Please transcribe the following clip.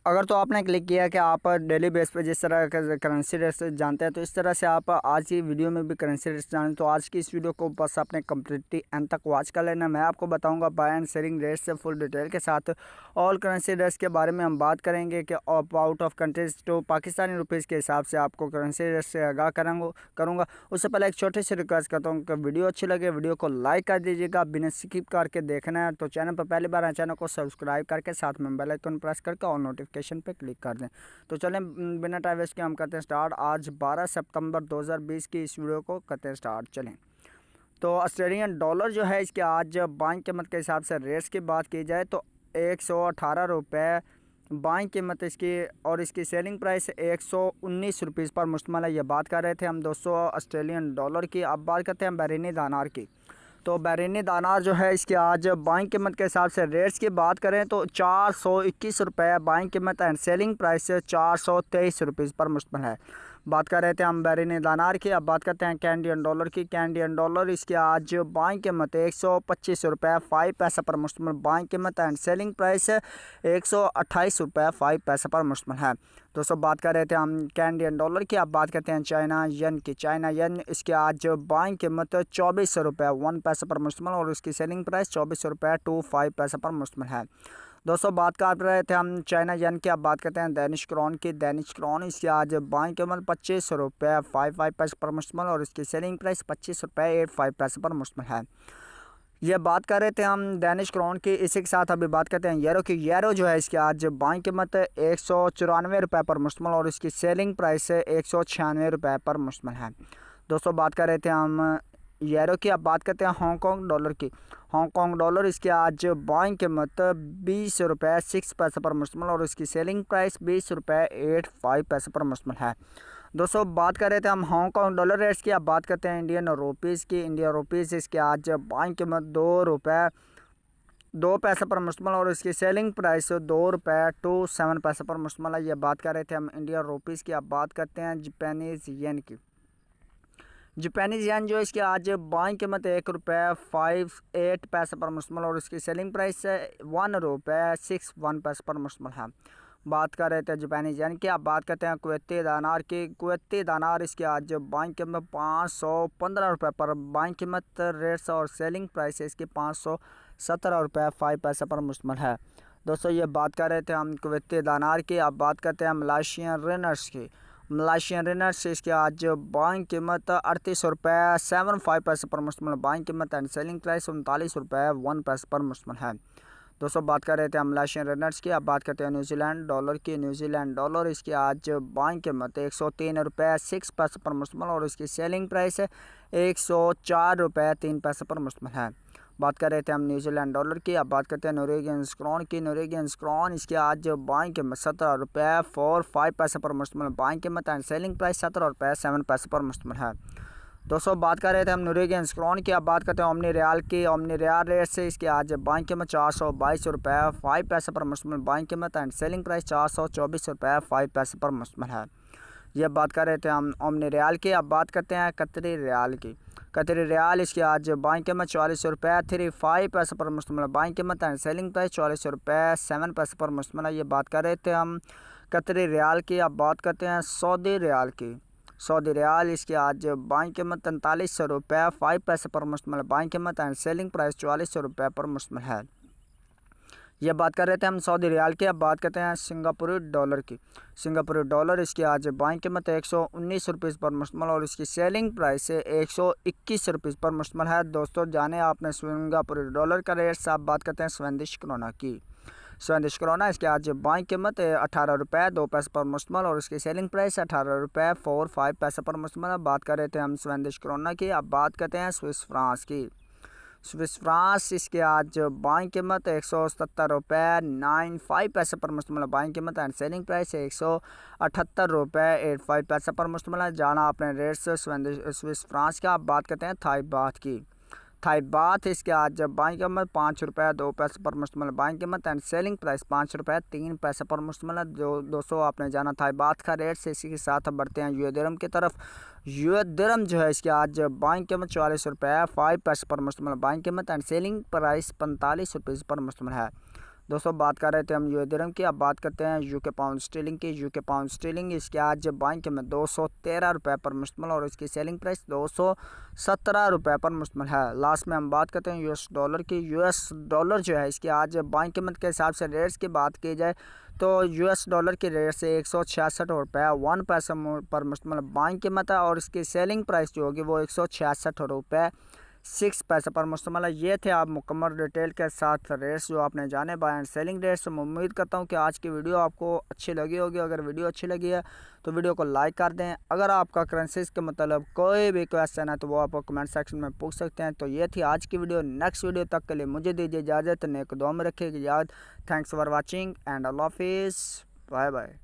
अगर तो आपने क्लिक किया कि आप डेली बेस पे जिस तरह का करेंसी रेट जानते हैं, तो इस तरह से आप आज की वीडियो में भी करेंसी रेट जानें। तो आज की इस वीडियो को बस आपने कम्प्लीटली एंड तक वॉच कर लेना। मैं आपको बताऊंगा बाय एंड सेलिंग रेट से फुल डिटेल के साथ ऑल करेंसी रेट्स के बारे में हम बात करेंगे कि आउट ऑफ कंट्रीज तो पाकिस्तानी रुपीज़ के हिसाब से आपको करेंसी रेट से आगाह करूँगा। उससे पहले एक छोटी सी रिक्वेस्ट करता हूँ कि वीडियो अच्छी लगे वीडियो को लाइक कर दीजिएगा, बिना स्किप करके देखना है तो चैनल पर पहली बार आए चैनल को सब्सक्राइब करके साथ में बेल आइकन प्रेस करके और नोटिफिकेशन पे क्लिक कर दें। तो चलें बिना टाइम वेस्ट के हम करते हैं स्टार्ट। आज 12 सितंबर 2020 की इस वीडियो को करते हैं स्टार्ट। चलें तो ऑस्ट्रेलियन डॉलर जो है इसके आज बाइंग कीमत के हिसाब से रेट्स की बात की जाए तो 118 रुपये बाइंग कीमत इसकी, और इसकी सेलिंग प्राइस 119 रुपीज़ पर मुश्तमिल है। ये बात कर रहे थे हम दोस्तों ऑस्ट्रेलियन डॉलर की। अब बात करते हैं behrini दिनार की। तो behrini दिनार जो है इसकी आज बाइंग कीमत के हिसाब से रेट्स की बात करें तो 421 रुपये बाइंग कीमत एंड सेलिंग प्राइस 423 रुपीज़ पर मुश्तमिल है। बात कर रहे थे हम behrini दिनार की। अब बात करते हैं कैनेडियन डॉलर की। कैनेडियन डॉलर इसकी आज बाइंग कीमत 125 रुपये 5 पैसे पर मुश्तमिल बाइंग कीमत एंड सेलिंग प्राइस 128 रुपये 5 पैसे पर मुश्तमिल है। दोस्तों बात कर रहे थे हम कैनेडियन डॉलर की। अब बात करते हैं चाइना यन की। चाइना यन इसकी आज बाइंग कीमत 24 रुपये 1 पैसे पर मुश्तमिल और उसकी सेलिंग प्राइस 24 रुपये 25 पैसे पर मुश्तमिल है। दोस्तों बात कर रहे थे हम चाइना यन की। अब बात करते हैं दैनिश क्रोन की। दैनिश क्रोन इसकी आज बाइंग कीमत 25 रुपये 55 पैसे पर मुश्तमिल और इसकी सेलिंग प्राइस 25 रुपये 85 पैसे पर मुश्तमिल है। ये बात कर रहे थे हम दैनिश क्रोन की। इसी के साथ अभी बात करते हैं यूरो की। यूरो जो है इसकी आज बाइंग कीमत 194 रुपये पर मुश्तमिल और इसकी सेलिंग प्राइस 196 रुपये पर मुश्तमिल है। दोस्तों बात कर रहे थे हम यूरो की। अब बात करते हैं हांगकॉन्ग डॉलर की। हांगकॉन्ग डॉलर इसकी आज बाइंग कीमत 20 रुपये 6 पैसे पर मुश्तमिल और इसकी सेलिंग प्राइस 20 रुपये 85 पैसे पर मुश्तमिल है। दोस्तों बात कर रहे थे हम हांगकॉन्ग डॉलर रेट्स की। अब बात करते हैं इंडियन रुपीज़ की। इंडियन रुपीज़ इसकी आज बाइंग कीमत 2 रुपये 2 पैसे पर मुश्तमिल और इसकी सेलिंग प्राइस 2 रुपये 27 पैसे पर मुश्तमिल है। ये बात कर रहे थे हम इंडियन रुपीज़ की। अब बात करते हैं जापानीज़ येन की। जापानीज़ येन जो इसकी आज बाइंग कीमत 1 रुपये 58 पैसे पर मुश्तमिल और इसकी सेलिंग प्राइस 1 रुपये 61 पैसे पर मुश्तमिल है। बात कर रहे थे जापानीज़ येन की। अब बात करते हैं कुवैती दिनार की। कुवैती दिनार इसकी आज बाइंग कीमत 515 रुपये पर बाइंग कीमत रेट्स और सेलिंग प्राइस इसकी 517 रुपये 5 पैसे पर मुश्तमिल है। दोस्तों ये बात कर रहे थे हम कुवैती दिनार की। अब बात करते हैं मलेशियन रिनर्स की। मलेशियन रिनर्स इसकी आज बाइंग कीमत 38 रुपये 75 पैसे पर मुश्तमिल बाइंग कीमत एंड सेलिंग प्राइस 39 रुपये 1 पैसे पर मुश्तमिल है। दोस्तों बात कर रहे थे हम मलेशियन रिनर्स की। अब बात करते हैं न्यूजीलैंड डॉलर की। न्यूजीलैंड डॉलर इसकी आज बाइंग कीमत 103 रुपये 6 पैसे पर मुश्तमिल और इसकी सेलिंग प्राइस 104 रुपये 3 पैसे पर मुश्तमिल है। बात कर रहे थे हम न्यूजीलैंड डॉलर की। अब बात करते हैं नोरेगियंस क्रोन की। नोरेगियंस क्रोन इसकी आज बाइंग कीमत 17 रुपये 45 पैसे पर मुश्तमिल बाइंग कीमत एंड सेलिंग प्राइस 17 रुपये 7 पैसे पर मुश्तमिल है। दोस्तों बात कर रहे थे हम नोरेगियंस क्रोन की। अब बात करते हैं ओमनी रियाल की। ओमनी रियाल रेट से इसकी आज बाइंग कीमत 422 रुपये 5 पैसे पर मुश्तमिल बाइंग कीमत एंड सेलिंग प्राइस 424 रुपये 5 पैसे पर मुश्तमिल है। यह बात कर रहे थे हम ओमनी रियाल की। अब बात करते हैं कतरी रियाल की। कतरी रियाल इसकी आज बाइंग कीमत 44 रुपये 35 पैसे पर मुश्तमिल बाइंग कीमत एंड सेलिंग प्राइस 44 रुपये 7 पैसे पर मुश्तमिल है। ये बात कर रहे थे हम कतरी रियाल की। अब बात करते हैं सऊदी रियाल की। सऊदी रियाल इसकी आज बाइंग कीमत 43 रुपये 5 पैसे पर मुश्तमिल बाइंग कीमत एंड सेलिंग प्राइस 44 रुपये पर मुश्तमिल है। यह बात कर रहे थे हम सऊदी रियाल की। अब बात करते हैं सिंगापुरी डॉलर की। सिंगापुरी डॉलर इसकी आज बाइंग कीमत 119 रुपीज़ पर मुश्तमिल और इसकी सेलिंग प्राइस 121 रुपीज़ पर मुश्तमिल है। दोस्तों जाने आपने सिंगापुरी डॉलर का रेट से। आप बात करते हैं स्वेदिश क्रोना की। स्वेदिश क्रोना इसकी आज बाइंग कीमत 18 रुपये 2 पैसे पर मुश्तमिल और इसकी सेलिंग प्राइस 18 रुपये 45 पैसे पर मुश्तमिल है। बात कर रहे थे हम स्वेदिश क्रोना की। अब बात करते हैं स्विस फ्रांस की। स्विस फ्रांस इसके आज बाइंग कीमत 177 रुपये 95 पैसे पर मुश्तमिल बाइंग कीमत एंड सेलिंग प्राइस 178 रुपये 85 पैसे पर मुश्तमिल है। जाना आपने रेट से स्विस फ्रांस का। अब बात करते हैं थाई बात की। थाई बात इसके आज बाइंग कीमत 5 रुपये 2 पैसे पर मुश्तमिल बाइंग कीमत एंड सेलिंग प्राइस 5 रुपये 3 पैसे पर मुश्तमिल है। जो दोस्तों आपने जाना थाई बात का रेट से। इसी के साथ बढ़ते हैं यूए दिरहम की तरफ। यूए दिरहम जो है इसकी आज बाइंग कीमत 44 रुपये 5 पैसे पर मुश्तमिल बाइंग कीमत एंड सेलिंग प्राइस 45 रुपये पर मुश्तमिल है। दोस्तों बात कर रहे थे हम यूए दिरहम की। अब बात करते हैं यूके पाउंड स्टीलिंग की। यूके पाउंड स्टीलिंग इसके आज बाइंग में 213 रुपये पर मुश्तमिल और इसकी सेलिंग प्राइस 217 रुपये पर मुश्तमिल है। लास्ट में हम बात करते हैं यूएस डॉलर की। यूएस डॉलर जो है इसकी आज बाइंग कीमत के हिसाब से रेट्स की बात की जाए तो यूएस डॉलर की रेट से 166 रुपये 1 पैसा पर मुश्तमिल बाइंग कीमत है और इसकी सेलिंग प्राइस जो होगी वो 166 रुपये 6 पैसे पर मुश्तमिल है। ये थे आप मुकम्मल डिटेल के साथ रेट्स जो आपने जाने बाय एंड सेलिंग रेट्स। मैं उम्मीद करता हूँ कि आज की वीडियो आपको अच्छी लगी होगी। अगर वीडियो अच्छी लगी है तो वीडियो को लाइक कर दें। अगर आपका करेंसीज के मतलब कोई भी क्वेश्चन है तो वो आप कमेंट सेक्शन में पूछ सकते हैं। तो ये थी आज की वीडियो। नेक्स्ट वीडियो तक के लिए मुझे दीजिए इजाज़त। नेक दुआ में रखिएगा याद। थैंक्स फॉर वॉचिंग एंड अल्लाह हाफिज़। Bye bye.